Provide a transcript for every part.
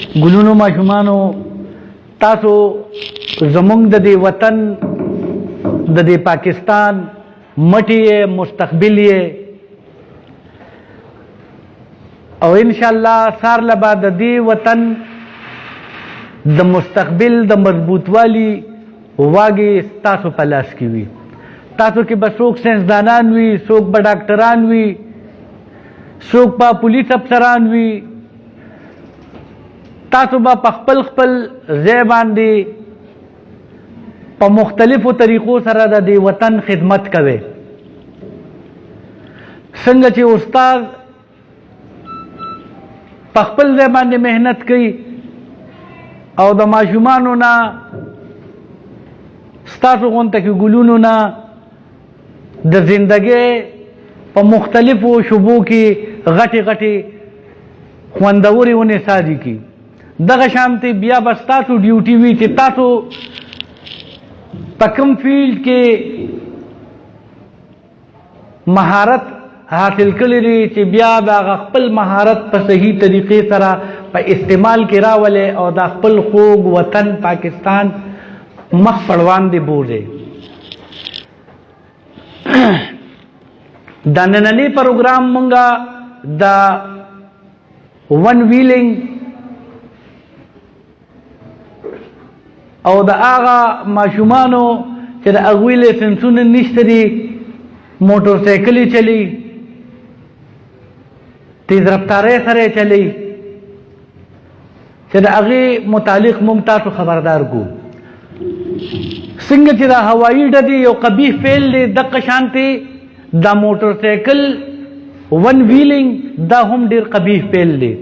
ګلونو ماشومانو تاسو زمونږ د دې وطن د دې پاکستان مټی یې مستقبل یې او انشاءالله سار لبا د دې وطن د مستقبل د مضبوطوالي واګې تاسو په لاس کې وي. تاسو کې به څوک ساینسدانان وي، څوک به ډاکټران وي، څوک به پولیس افسران وي. تاسو به په خپل ځای باندې په مختلفو طریقو سره د دې وطن خدمت کوئ. څنګه چې استاد په خپل ځای باندې محنت کوي او د ماشومانو نه ستاسو غونته کې ګلونو نه د زندګۍ په مختلفو شعبو کې غټې خوندورې ونې کی. دغه شانتې بیا به ستاسو ډیوټي وي چې تاسو په کوم فیلډ کې مهارت حاصل کړی دی چې بیا به هغه خپل مهارت په صحیح طریقې سره په استعمال کې راولئ او دا خپل خوږ وطن پاکستان مخ پړوان دی بوځئ. دا نننی پروګرام مونږه د ون ویلینګ او د هغه ماشومانو چې د هغوی لایسنسونه نشته دي، موټر سایکلې چلی، تیز رفتارۍ سره چلی، چې د هغې متعلق موږ تاسو خبردار کو. څنګه چې دا هوایي ډزې یو قبیح فعل دی، دقه شانتې دا موټر سایکل ون ویلینګ دا هم ډېر قبیح فعل دی.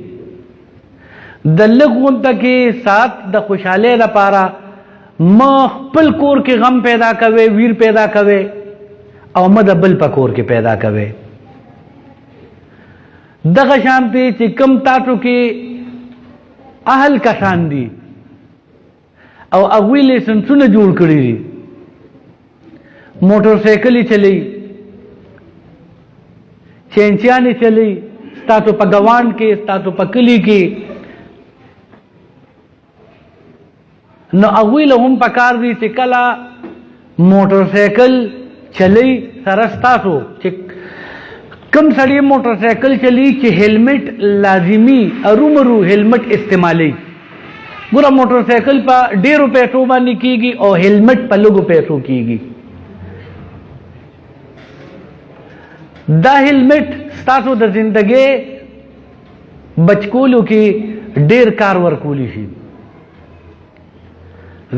د لږ غونته کې ساعت د خوشحالۍ لپاره ما خپل کور کې غم پیدا کوي، ویر پیدا کوي او ما د بل په کور کې پیدا کوي. دغه شانتې چې کم تاسو کې اهل کسان دي او هغوی لایسنسونه جوړ کړي دي، موټر سایکلې چلی، چینچیانې چلی، ستاسو په ګوانډ کې، ستاسو په کلي کې، نو هغوی له هم پکار دي چې کله موټر سایکل چلی سره ستاسو چې کم سړی موټر سایکل چلی چې هیلمټ لازمی ارومرو هیلمټ استعمالی. ګوره موټر سایکل په ډیرو پیسو باندې کیږي او هیلمټ په لږو پیسو کیږي. دا هیلمټ ستاسو د زندګۍ بچکولو کې ډیر کار ورکولی شي.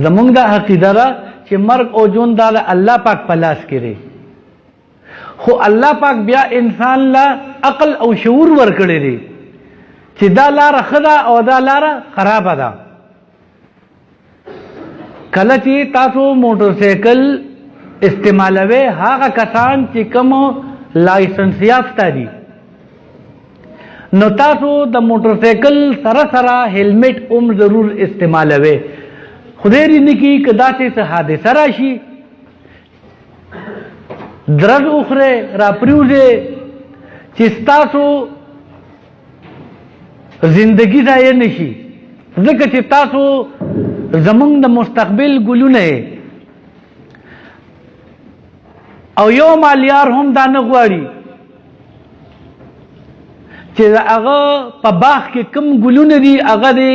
زمونږ دا عقیده ده چې مرګ او ژوند دا د الله پاک په لاس کې دی، خو الله پاک بیا انسان لا عقل او شعور ورکړی دی چې دا لاره ښه ده او دا لاره خرابه ده. کله چې تاسو موټر سایکل استعمالوئ، هغه کسان چې کوم لایسنس یافته دي، نو تاسو د موټر سایکل سره سره هیلمټ هم ضرور استعمالوئ. خدای دې نه کړي که داسې څه حادثه راشي، درز اخرې راپریوځئ چې ستاسو زندگی ضایع نه شي، ځکه چې تاسو زمونږ د مستقبل ګلونه یې او یو مالیار هم دا نه غواړي چې هغه په باغ کې کوم ګلونه دي هغه دې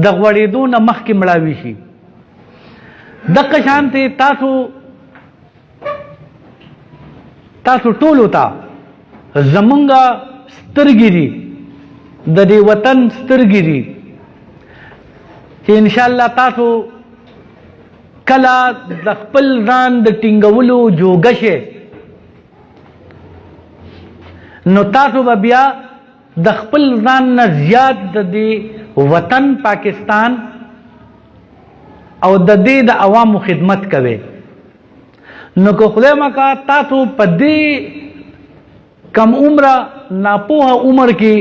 د غوړېدو نه مخکې مړاوي شي. دغه شانتې تاسو ټولو ته زمونږ سترګې دي، د دې وطن سترګې دي چې انشاءالله تاسو کله د خپل ځان د ټینګولو جوګه شئ، نو تاسو به بیا د خپل ځان نه زیات د دې وطن پاکستان او د دې د عوامو خدمت کوئ. نو که خدای مکا تاسو په دې کم عمره ناپوهه عمر کې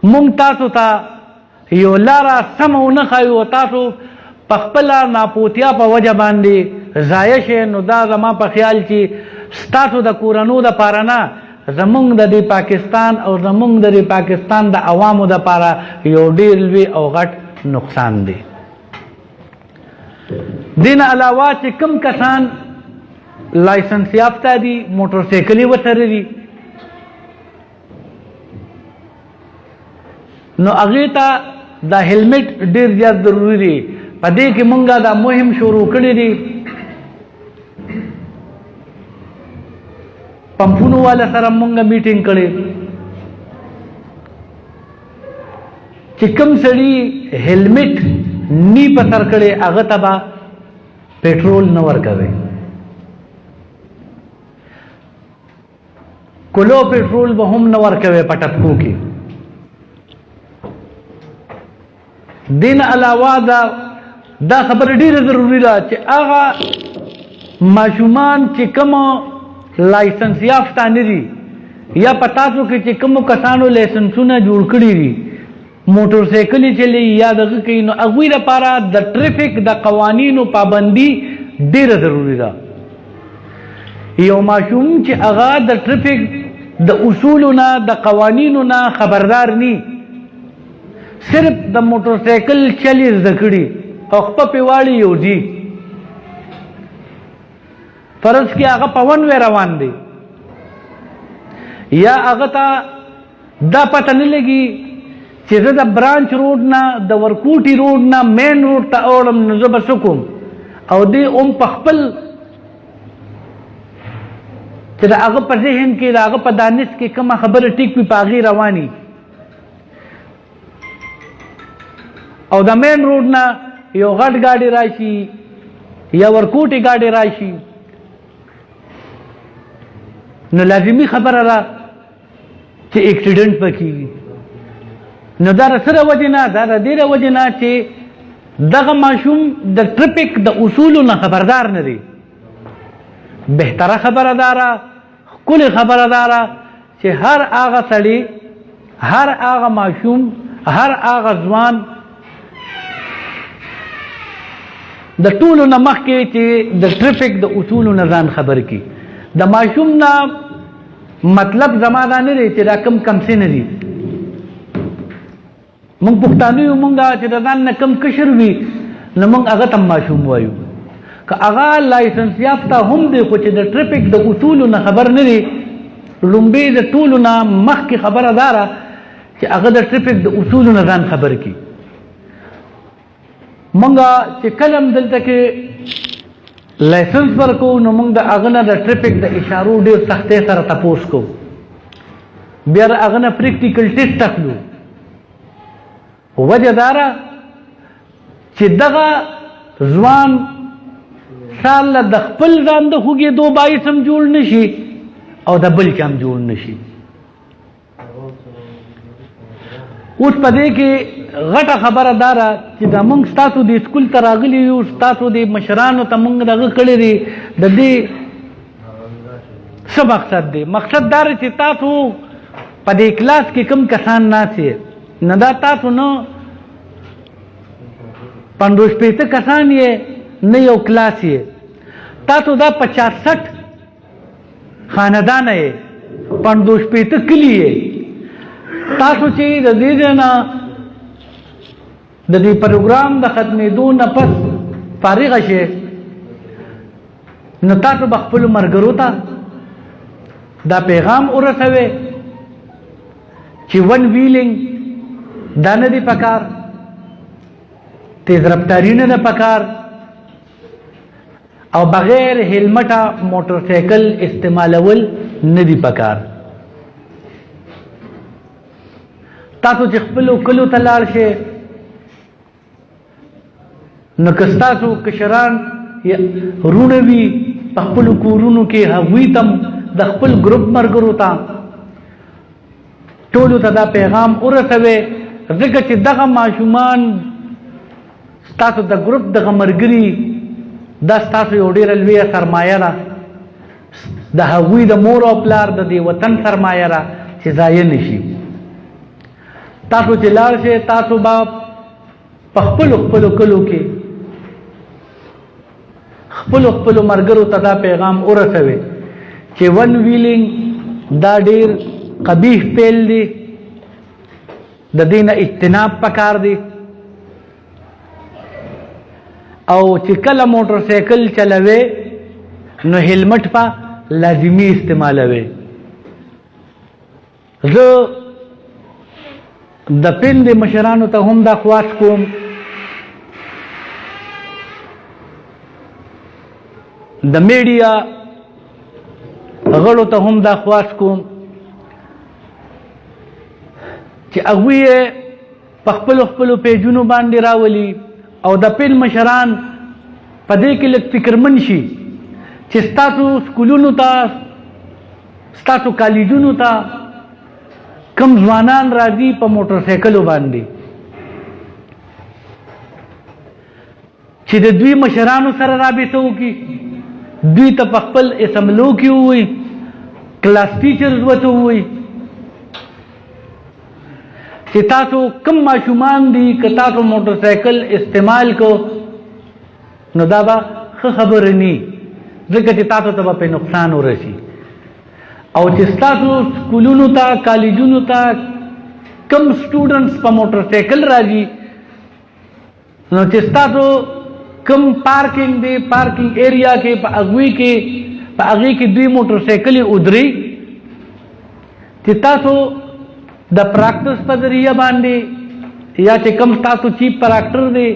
مونږ تاسو ته یو لاره سمه ونه ښایو او تاسو په خپله ناپوهتیا په وجه باندې ضایع شئ، نو دا زما په خیال چې ستاسو د کورنو دپاره نه زمونږ د دې پاکستان او زمونږ د دې پاکستان د عوامو دپاره یو ډېر لوی او غټ نقصان دی. دین علاوه چې کوم کسان لایسنس یافته دي، موټر سایکلې ورسره دي، نو هغې ته دا هیلمټ ډېر زیات ضروري دی. په دې کې مونږ دا مهم شروع کړی دی. پمپونو والا سره مونږ میټینګ کړی چې کوم سړي هیلمټ نی په سر کړی هغه ته به پیټرول نه ورکوي. کلو پیټرول به هم نه ورکوي په ټپکو کې. دین علاوه دا خبره ډیره ضروري ده چې هغه ماشومان چې کوم لایسنس یافته نه دي یا په تاسو کې چې کومو کسانو لایسنسونه جوړ کړي دي، موټر سایکلې چلی یا دغه کوي، نو هغوی لپاره د ټریفک د قوانینو پابندي ډیره ضروري ده. یو ماشوم چې هغه د ټریفک د اصولو نه د قوانینو نه خبردار ني، صرف د موټر سایکل چلی زده کړي او خپه پې واړي یوځي، فرض کې هغه په ون وی روان دی، یا هغه ته دا پته نه لګي چې زه د برانچ روډ نه د ورکوټي روډ نه مین روډ ته اوړم، نو زه به څه کوم؟ او دی په خپل چې د هغه په ذهن کې د هغه په دانش کې کومه خبره ټیک وي په هغې رواني، او د مین روډ نه یو غټ ګاډي راشي یا ورکوټي ګاډي راشي، نو لازمي خبره ده چې اکسیډنټ به کېږي. نو دا د څه وجې نه؟ دا د دې وجې نه چې دغه ماشوم د ټریفک د اصولو نه خبردار نه دی. بهتره خبره داره، ښکلې خبره داره چې هر هغه سړي، هر هغه ماشوم، هر هغه ځوان د ټولو نه مخکې چې د ټریفک د اصولو نه ځان خبر کړي. د ماشوم نه مطلب زما دا نه دی چې دا کم څه نه دي. مونږ پښتانه یو، مونږ چې د ځان نه کم کشر وي نو مونږ هغه ته ماشوم وایو. که هغه لایسنس یافته هم دی خو چې د ټریفک د اصولو نه خبر نه دی، لومبې د ټولو نه مخکې خبره داره چې هغه د ټریفک د اصولو نه ځان خبر کړي. مونږ چې کله هم دلته کې لایسنس ورکوو نو مونږ د هغه نه د ټریفک د اشارو ډېر سختۍ سره تپوس کوو، بیا د هغه نه پریکټیکل ټیسټ اخلو. وجه داره چې دغه ځوان انشاءالله د خپل ځان د خوږېدو باعث هم جوړ نشي او د بل چا هم جوړ نشي. اوس په دې کې غټه خبره داره چې دا موږ ستاسو د سکول ته راغلي یو، ستاسو د مشرانو ته موږ دغه کړی دی، د دې څه مقصد دی؟ مقصد دا دی چې تاسو په دې کلاس کې کوم کسان ناست یې، نه دا تاسو نه 50 کسان یې، نه یو کلاس یې، تاسو دا 50-60 خاندانه یې، 50 کلي یې. تاسو چې د دې نه د دې پروګرام د ختمېدو نه پس فارغ شئ، نو تاسو به خپلو ملګرو ته دا پیغام ورسوئ چې ون ویلینګ دا نه دی پکار، تیز رفتاري نه ده پکار، او بغیر هیلمټه موټر سایکل استعمالول نه دی پکار. تاسو چې خپلو کلو ته لاړ شئ، نو که ستاسو کشران رونه وي په خپلو کورونو کې، هغوی ته د خپل ګروپ ملګرو ته ټولو ته دا پیغام ورسوئ، ځکه چې دغه ماشومان ستاسو د ګروپ دغه ملګري دا ستاسو یو ډېره لویه سرمایه ده، د هغوی د مور او پلار د دې وطن سرمایه ده چې ضایع نشي. تاسو چې لاړ شئ، تاسو به په خپلو کلو کې خپلو ملګرو ته دا پیغام ورسوئ چې ون ویلینګ دا ډیر قبیح فعل دی، د دې نه اجتناب پکار دی. او چې کله موټر سایکل چلوي نو هیلمټ په لازمي استعمالوي. زه د پند مشرانو ته هم دا خواست کوم د میډیا غړو ته هم دا خواست کوم چې هغوی په خپلو پیجونو باندې راولي او د پند مشران په دې کې لږ فکرمند شي چې ستاسو سکولونو ته ستاسو کالجونو ته کم ځوانان راځي په موټر سایکلو باندې چې د دوی مشرانو سره رابطه وکړي، دوی ته په خپل اسمبلو کې ووایي، کلاس ټیچرز ورته ووایي چې تاسو کم ماشومان دي که تاسو موټر سایکل استعمال کو نو دا به ښه خبره نه ځکه چې تاسو ته به پې نقصان ورسي. او چې ستاسو سکولونو ته کالجونو ته کم سټوډنټس په موټر سایکل راځي نو چې ستاسو کم پارکینګ دی پارکینګ ایریا کې په هغې کې دوی موټر سایکلې ودري چې تاسو د پراکټس په ذریعه باندې یا چې کم ستاسو چیف پراکټر دی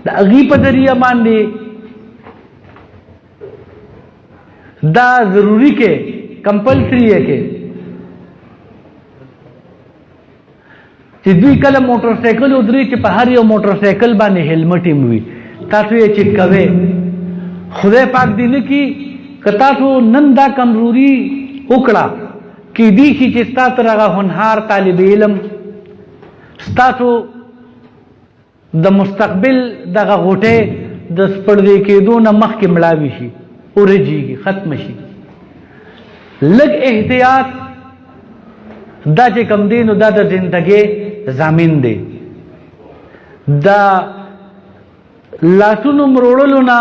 د هغې په ذریعه باندې دا ضروري کې کمپلسری ہے کہ دوی کله موټر سایکل ودري چې په هر یو موټر سایکل باندې هیلمټ هم وي. تاسو یې چیک کوئ. خدای پاک دې نه کړي که تاسو نن دا کمزوري وکړه کیدای شي چې ستاسو هغه هنرمند طالب علم ستاسو د مستقبل دغه غوټې د سپړدې کېدو نه مخکې مړاوي شي، ورجېږي، ختم شي. لږ احتیاط دا چې کم دی نو دا د زندګۍ ضامن دی. دا لاسونو مروړلو نه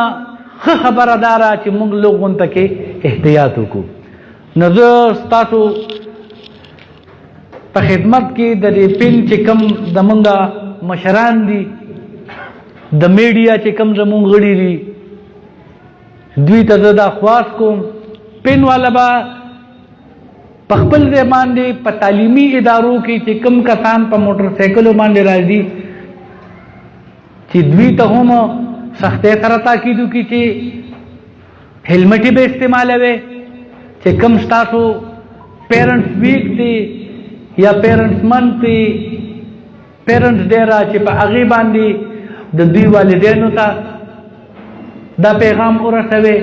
ښه خبره دا ده چې موږ لږ غونته کې احتیاط وکړو. نو زه ستاسو په خدمت کې د دې پین چې کم زمونږ مشران دي د میډیا چې کم زمونږ غړي دي دوی ته زه دا خواست کوم پین والا به په خپل ځای باندې په تعلیمي ادارو کې چې کم کسان په موټر سایکلو باندې راځي چې دوی ته هم سختۍ سره تاکید وکړي چې هیلمټ به استعمالوي. چې کم ستاسو پیرنټس ویک دی یا پیرنټس منث دی پیرنټس ډے را چې په هغې باندې د دوی والدینو ته دا پیغام ورسوي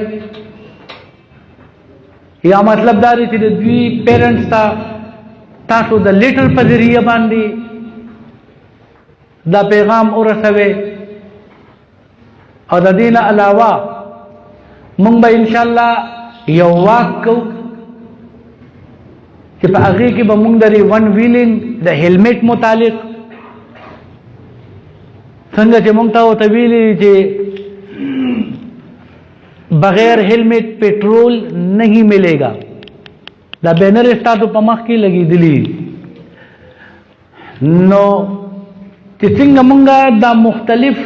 یا مطلب دا دی چې د دوی پیرنټس ته تاسو د لیټر په ذریعه باندې دا پیغام ورسوي. او د دې نه علاوه موږ به انشاءالله یو واک کوو چې په هغې کې به موږ د ون ویلینګ د هیلمټ متعلق څنګه چې موږ ته ورته ویلي چې بغیر هیلمٹ पेट्रोल नहीं मिलेगा دا بینر ستاسو په مخ کې لګېدلی نو چې څنګه موږ دا مختلف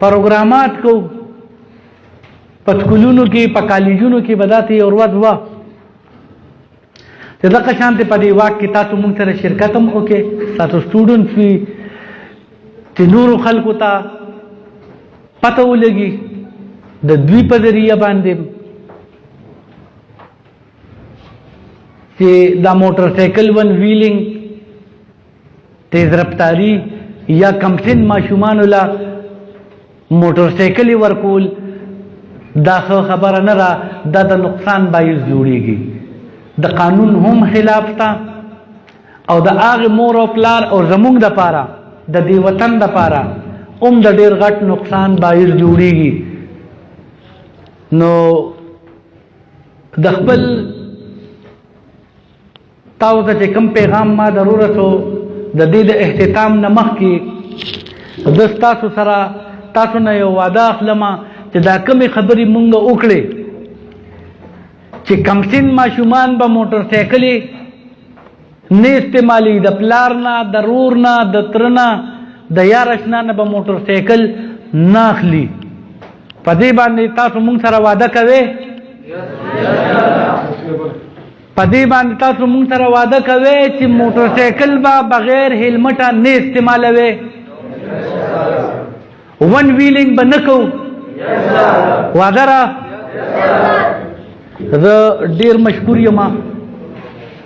پروګرامات کو په سکولونو کې په کالجونو کې به داسې یو ورځ وه چې دغه شانتې په دې واک کې تاسو موږ سره شرکت هم وکړئ تاسو سټوډنټس وي چې نورو خلکو ته پته ولګي د دوی په ذریعه باندې چې دا موټر سایکل ون ویلینګ تیز رفتاری یا کم سن ماشومانو له موټر سایکل ورکول دا خبره نه ده دا د نقصان باعث جوړیږي د قانون هم خلاف تا او د هغې مور او پلار او زموږ دپاره د دې وطن دپاره هم د ډېر غټ نقصان باعث جوړیږي. نو د خپل تاسو ته چې کوم پیغام ما ضرورت و د دې د اختتام نه مخکې زه ستاسو سره تاسو نه یو وعده اخلم چې دا کومې خبرې مونږ وکړې چې کمسن ماشومان به موټر سایکلې نه استعمالي، د پلار نه، د رور نه، د تر نه، د یار اشنا نه به موټر سایکل نه اخلي. په دې باندې تاسو مونږ سره وعده کوئ؟ په دې باندې تاسو مونږ سره وعده کوئ چې موټر سایکل به بغیر هیلمټه نه استعمالوي؟ ون ویلینګ به نه کوو؟ وعده را؟ زه ډیر مشکور یم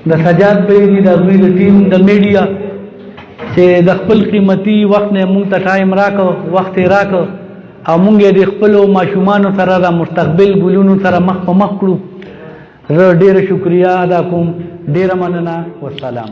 د سجاد بهیري د هغوی د ټیم د میډیا چې د خپل قیمتي وخت نه مونږ ته ټایم راکړ، وخت یې راکړ او مونږ یې د خپلو ماشومانو سره د مستقبل ګلونو سره مخ په مخ کړو. زه ډیره شکریه ادا کوم، ډیره مننه، والسلام.